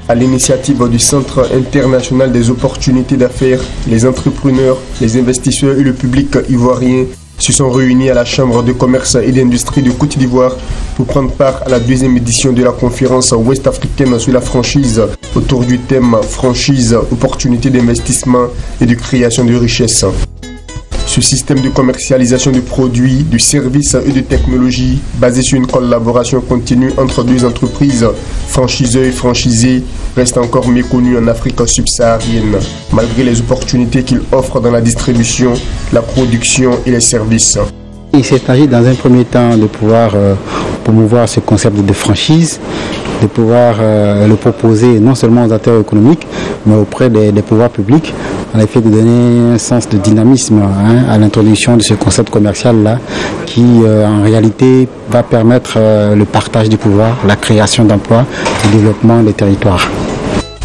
À l'initiative du Centre international des opportunités d'affaires, les entrepreneurs, les investisseurs et le public ivoirien se sont réunis à la Chambre de commerce et d'industrie de Côte d'Ivoire pour prendre part à la deuxième édition de la conférence ouest-africaine sur la franchise autour du thème franchise, opportunités d'investissement et de création de richesses. Ce système de commercialisation de produits, de services et de technologies basé sur une collaboration continue entre deux entreprises, franchiseurs et franchisés, reste encore méconnu en Afrique subsaharienne, malgré les opportunités qu'il offre dans la distribution, la production et les services. Il s'agit dans un premier temps de pouvoir promouvoir ce concept de franchise, de pouvoir le proposer non seulement aux acteurs économiques, mais auprès des pouvoirs publics, en effet de donner un sens de dynamisme à l'introduction de ce concept commercial-là, qui en réalité va permettre le partage du pouvoir, la création d'emplois et le développement des territoires.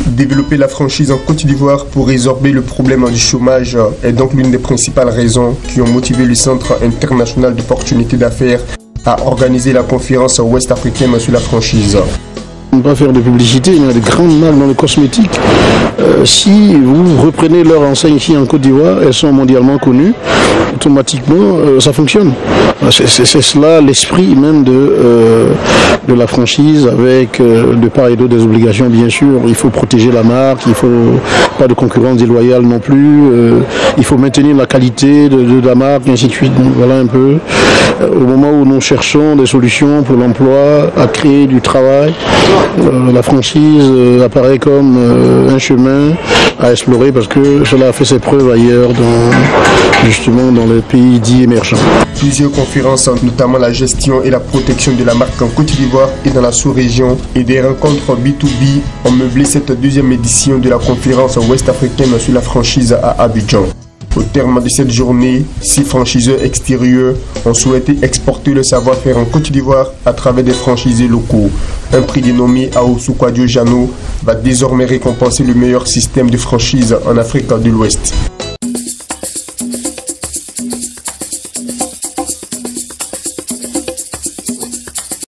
Développer la franchise en Côte d'Ivoire pour résorber le problème du chômage est donc l'une des principales raisons qui ont motivé le Centre international d'opportunités d'affaires à organiser la conférence ouest-africaine sur la franchise. On ne va pas faire de publicité, il y a de grandes marques dans le cosmétique. Si vous reprenez leurs enseignes ici en Côte d'Ivoire, elles sont mondialement connues, automatiquement ça fonctionne. C'est cela l'esprit même de la franchise, avec de part et d'autre des obligations bien sûr. Il faut protéger la marque, il ne faut pas de concurrence déloyale non plus, il faut maintenir la qualité de la marque, et ainsi de suite. Donc, voilà un peu. Au moment où nous cherchons des solutions pour l'emploi, à créer du travail, la franchise apparaît comme un chemin à explorer parce que cela a fait ses preuves ailleurs, justement dans les pays dits émergents. Plusieurs conférences, notamment la gestion et la protection de la marque en Côte d'Ivoire et dans la sous-région, et des rencontres B2B ont meublé cette deuxième édition de la conférence ouest-africaine sur la franchise à Abidjan. Au terme de cette journée, 6 franchiseurs extérieurs ont souhaité exporter le savoir-faire en Côte d'Ivoire à travers des franchisés locaux. Un prix dénommé Aosu Kwadio Jano va désormais récompenser le meilleur système de franchise en Afrique de l'Ouest.